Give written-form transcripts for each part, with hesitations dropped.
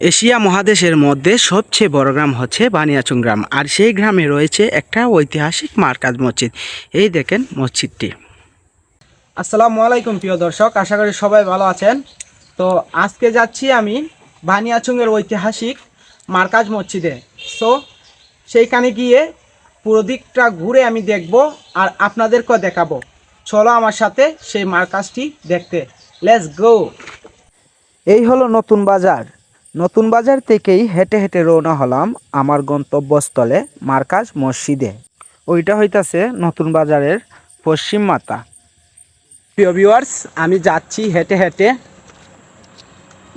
Asia মহাদেশের মধ্যে সবচেয়ে বড় গ্রাম হচ্ছে বানিয়াচং গ্রাম, আর সেই গ্রামে রয়েছে একটা ঐতিহাসিক মার্কাজ মসজিদ। এই দেখেন মসজিদটি। আসসালামু আলাইকুম প্রিয় দর্শক, আশা করি সবাই ভালো আছেন। তো আজকে যাচ্ছি আমি বানিয়াচংয়ের ঐতিহাসিক মার্কাজ মসজিদে। সো সেইখানে গিয়ে পুরো দিকটা ঘুরে আমি দেখব আর আপনাদেরকেও দেখাবো। চলো আমার সাথে সেই মার্কাজটি দেখতে, লেটস গো। এই হলো নতুন বাজার। নতুন বাজার থেকেই হেঁটে হেঁটে রওনা হলাম আমার গন্তব্যস্থলে মার্কাজ মসজিদে। ওইটা হইতাছে নতুন বাজারের পশ্চিম মাথা। প্রিয় ভিউয়ার্স, আমি যাচ্ছি হেঁটে হেঁটে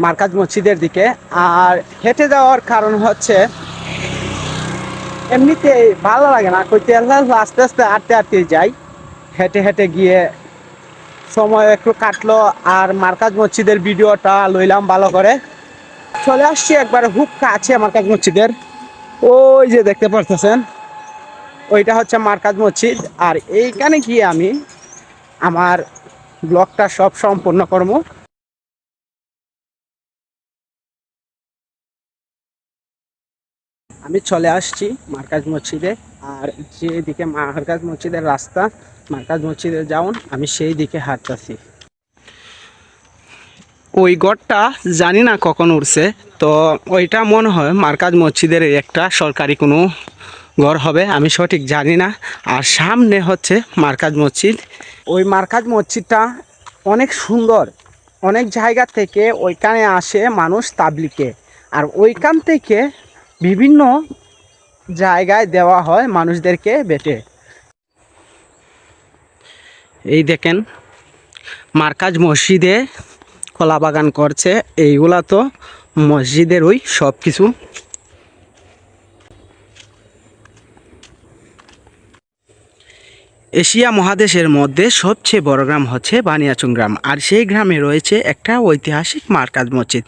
মার্কাজ মসজিদের দিকে। আর হেঁটে যাওয়ার কারণ হচ্ছে এমনিতে ভালো লাগে না, কইতে আস্তে আস্তে হাঁটতে হাঁটতে যাই। হেঁটে হেঁটে গিয়ে সময় একটু কাটলো আর মার্কাজ মসজিদের ভিডিওটা লইলাম ভালো করে। চলে আসছি একবার খুব কাছে মার্কাজ মসজিদের। ওই যে দেখতে পারতেছেন, ওইটা হচ্ছে মার্কাজ মসজিদ। আর এইখানে গিয়ে আমি আমার ব্লগটা সব সম্পূর্ণ করবো। আমি চলে আসছি মার্কাজ মসজিদে। আর যেদিকে মার্কাজ মসজিদের রাস্তা, মার্কাজ মসজিদে যাউন, আমি সেই দিকে হাঁটতেছি। ওই গড়টা জানি না কখন উঠছে, তো ওইটা মনে হয় মার্কাজ মসজিদের একটা সরকারি কোনো ঘর হবে, আমি সঠিক জানি না। আর সামনে হচ্ছে মার্কাজ মসজিদ। ওই মার্কাজ মসজিদটা অনেক সুন্দর। অনেক জায়গা থেকে ওইখানে আসে মানুষ তাবলিকে, আর ওইখান থেকে বিভিন্ন জায়গায় দেওয়া হয় মানুষদেরকে বেটে। এই দেখেন মার্কাজ মসজিদে কলা বাগান করছে। এইগুলা তো মসজিদের ওই সব কিছু। এশিয়া মহাদেশের মধ্যে সবচেয়ে বড় গ্রাম হচ্ছে বানিয়াচং গ্রাম, আর সেই গ্রামে রয়েছে একটা ঐতিহাসিক মার্কাজ মসজিদ।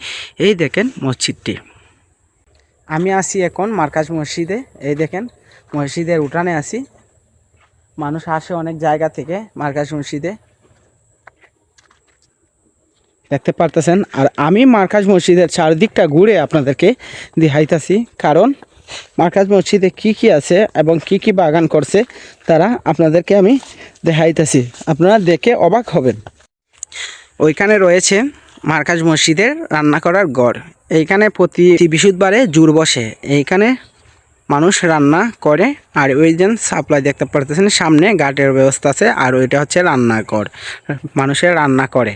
এই দেখেন মসজিদটি। আমি আসি এখন মার্কাজ মসজিদে। এই দেখেন মসজিদের উঠানে আসি। মানুষ আসে অনেক জায়গা থেকে মার্কাজ মসজিদে, দেখতে পারতেছেন। আর আমি মার্কাজ মসজিদের চারদিকটা ঘুরে আপনাদেরকে দেখাইতেছি, কারণ মার্কাজ মসজিদে কি কি আছে এবং কি কি বাগান করছে তারা আপনাদেরকে আমি দেখাইতেছি। আপনারা দেখে অবাক হবেন। ওইখানে রয়েছে মার্কাজ মসজিদের রান্না করার ঘর। এইখানে প্রতি বৃহস্পতিবারে জুর বসে, এইখানে মানুষ রান্না করে। আর ওই যে সাপ্লাই দেখতে পারতেছেন, সামনে গাটের ব্যবস্থা আছে। আর ওইটা হচ্ছে রান্নাঘর, মানুষের রান্না করে।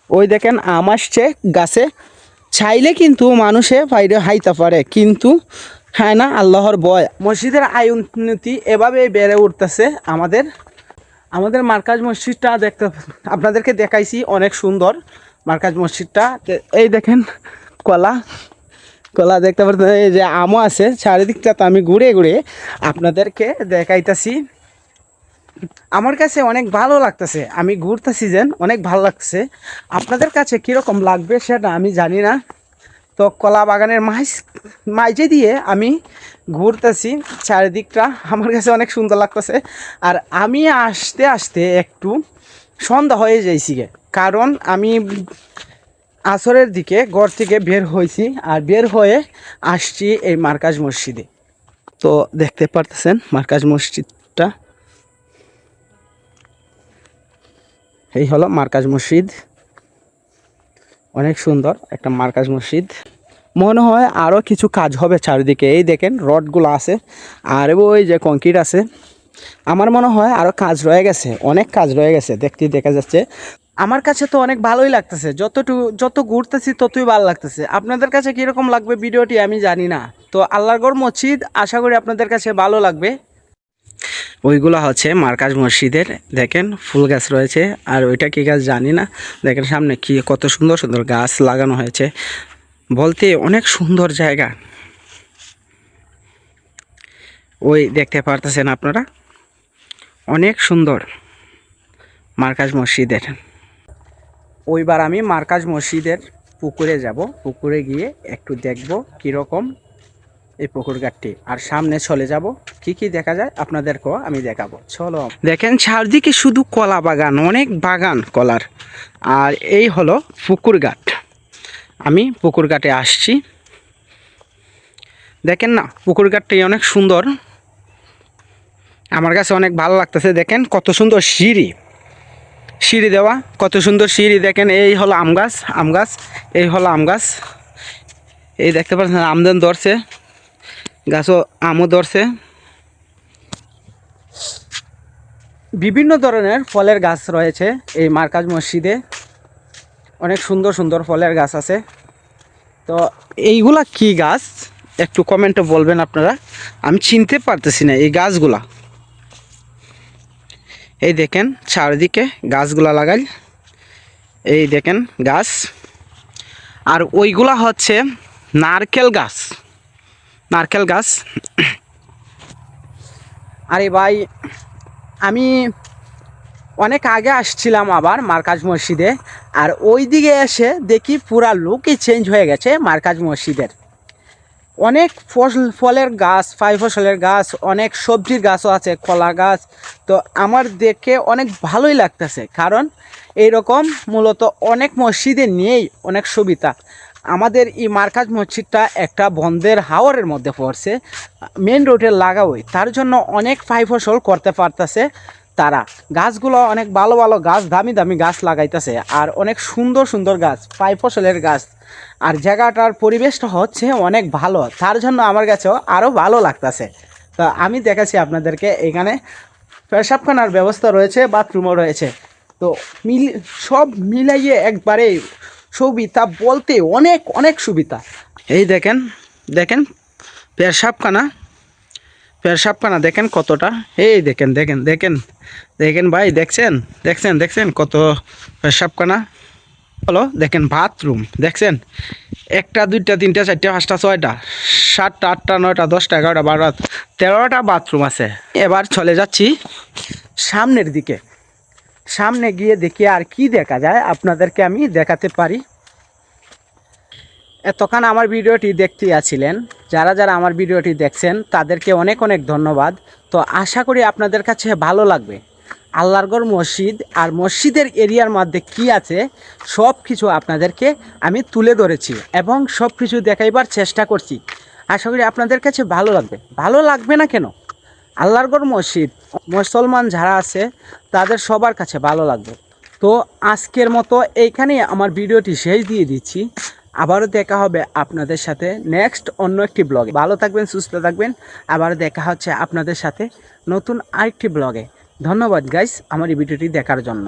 ওই দেখেন আম আসছে গাছে, চাইলে কিন্তু মানুষে বাইরে হাইতে পারে, কিন্তু হ্যাঁ না, আল্লাহর ভয়। মসজিদের আয় উন্নতি এভাবেই বেড়ে উঠতেছে। আমাদের মার্কাজ মসজিদটা দেখতে আপনাদেরকে দেখাইছি, অনেক সুন্দর মার্কাজ মসজিদটা। এই দেখেন কলা কলা দেখতে পাচ্ছেন, এই যে আমও আছে চারিদিকটা। তো আমি ঘুরে ঘুরে আপনাদেরকে দেখাইতেছি। আমার কাছে অনেক ভালো লাগতেছে, আমি ঘুরতেছি যেন অনেক ভালো লাগছে। আপনাদের কাছে কীরকম লাগবে সেটা আমি জানি না। তো কলা বাগানের মাঝে দিয়ে আমি ঘুরতেছি, চারিদিকটা আমার কাছে অনেক সুন্দর লাগতেছে। আর আমি আসতে আসতে একটু সন্ধ্যা হয়ে যাইছি গে, কারণ আমি আসরের দিকে ঘর থেকে বের হয়েছি আর বের হয়ে আসছি এই মার্কাজ মসজিদে। তো দেখতে পারতেছেন মার্কাজ মসজিদটা। এই হলো মার্কাজ মসজিদ, অনেক সুন্দর একটা মার্কাজ মসজিদ। মনে হয় আরও কিছু কাজ হবে চারিদিকে। এই দেখেন রডগুলো আছে, আর ওই যে কংক্রিট আছে। আমার মনে হয় আরও কাজ রয়ে গেছে, অনেক কাজ রয়ে গেছে, দেখতেই দেখা যাচ্ছে। আমার কাছে তো অনেক ভালোই লাগতেছে, যত ঘুরতেছি ততই ভালো লাগতেছে। আপনাদের কাছে কীরকম লাগবে ভিডিওটি আমি জানি না। তো আল্লাহর মসজিদ, আশা করি আপনাদের কাছে ভালো লাগবে। ওইগুলো হচ্ছে মার্কাজ মসজিদের। দেখেন ফুল গাছ রয়েছে, আর ওইটা কী গাছ জানি না। দেখেন সামনে কি কত সুন্দর সুন্দর গাছ লাগানো হয়েছে, বলতে অনেক সুন্দর জায়গা। ওই দেখতে পারতেছেন আপনারা, অনেক সুন্দর মার্কাজ মসজিদের। ওইবার আমি মার্কাজ মসজিদের পুকুরে যাব, পুকুরে গিয়ে একটু দেখব কীরকম এই পুকুর ঘাটটি। আর সামনে চলে যাব, কি কি দেখা যায় আপনাদেরকেও আমি দেখাবো। চলো দেখেন চারদিকে শুধু কলা বাগান, অনেক বাগান কলার। আর এই হলো পুকুর ঘাট। আমি পুকুর ঘাটে আসছি। দেখেন না, পুকুর ঘাটটি অনেক সুন্দর, আমার কাছে অনেক ভালো লাগতেছে। দেখেন কত সুন্দর সিঁড়ি, সিঁড়ি দেওয়া, কত সুন্দর সিঁড়ি। দেখেন এই হলো আম গাছ, আম গাছ, এই হলো আম গাছ। এই দেখতে পাচ্ছেন আমদান ধরছে, গাছও আমও ধরছে। বিভিন্ন ধরনের ফলের গাছ রয়েছে এই মার্কাজ মসজিদে, অনেক সুন্দর সুন্দর ফলের গাছ আছে। তো এইগুলা কি গাছ একটু কমেন্টে বলবেন আপনারা, আমি চিনতে পারতেছি না এই গাছগুলা। এই দেখেন চারিদিকে গাছগুলা লাগাই, এই দেখেন গাছ। আর ওইগুলা হচ্ছে নারকেল গাছ, নারকেল গাছ। আরে ভাই, আমি অনেক আগে আসছিলাম আবার মার্কাজ মসজিদে, আর ওই দিকে এসে দেখি পুরা লুকই চেঞ্জ হয়ে গেছে মার্কাজ মসজিদের। অনেক ফলের গাছ, ফসলের গাছ, অনেক সবজির গাছও আছে, কলা গাছ। তো আমার দেখে অনেক ভালোই লাগতেছে, কারণ এইরকম মূলত অনেক মসজিদে নিয়েই অনেক সুবিধা। আমাদের এই মার্কাজ মসজিদটা একটা বন্ধের হাওরের মধ্যে পড়ছে, মেন রোডে লাগাওই, তার জন্য অনেক ফসল করতে পারতেছে তারা। গাছগুলো অনেক ভালো ভালো গাছ, দামি দামি গাছ লাগাইতেছে, আর অনেক সুন্দর সুন্দর গাছ, ফসলের গাছ। আর জায়গাটার পরিবেশটা হচ্ছে অনেক ভালো, তার জন্য আমার কাছেও আরও ভালো লাগতেছে। তো আমি দেখাচ্ছি আপনাদেরকে, এখানে পেশাবখানার ব্যবস্থা রয়েছে, বাথরুমও রয়েছে। তো সব মিলাইয়ে একবারে সুবিধা বলতে অনেক অনেক সুবিধা। এই দেখেন, দেখেন পেশাবখানা, পেশাবখানা দেখেন কতটা। এই দেখেন দেখেন দেখেন দেখেন ভাই, দেখছেন দেখছেন দেখছেন কত পেশাবখানা হলো। দেখেন বাথরুম দেখছেন, একটা দুইটা তিনটা চারটা পাঁচটা ছয়টা সাতটা আটটা নয়টা 10টা 11টা 12টা 13টা বাথরুম আছে। এবার চলে যাচ্ছি সামনের দিকে, সামনে গিয়ে দেখি আর কি দেখা যায় আপনাদেরকে আমি দেখাতে পারি। এতক্ষণ আমার ভিডিওটি দেখতে আছিলেন, যারা যারা আমার ভিডিওটি দেখছেন তাদেরকে অনেক অনেক ধন্যবাদ। তো আশা করি আপনাদের কাছে ভালো লাগবে। আল্লাহরগড় মসজিদ আর মসজিদের এরিয়ার মধ্যে কি আছে সব কিছু আপনাদেরকে আমি তুলে ধরেছি এবং সব কিছু দেখাইবার চেষ্টা করছি। আশা করি আপনাদের কাছে ভালো লাগবে। ভালো লাগবে না কেন? আল্লাহরগড় মসজিদ মুসলমান যারা আছে তাদের সবার কাছে ভালো লাগবে। তো আজকের মতো এইখানেই আমার ভিডিওটি শেষ দিয়ে দিচ্ছি। আবারও দেখা হবে আপনাদের সাথে নেক্সট অন্য একটি ব্লগে। ভালো থাকবেন, সুস্থ থাকবেন। আবারও দেখা হচ্ছে আপনাদের সাথে নতুন আরেকটি ব্লগে। ধন্যবাদ গাইস আমার এই ভিডিওটি দেখার জন্য।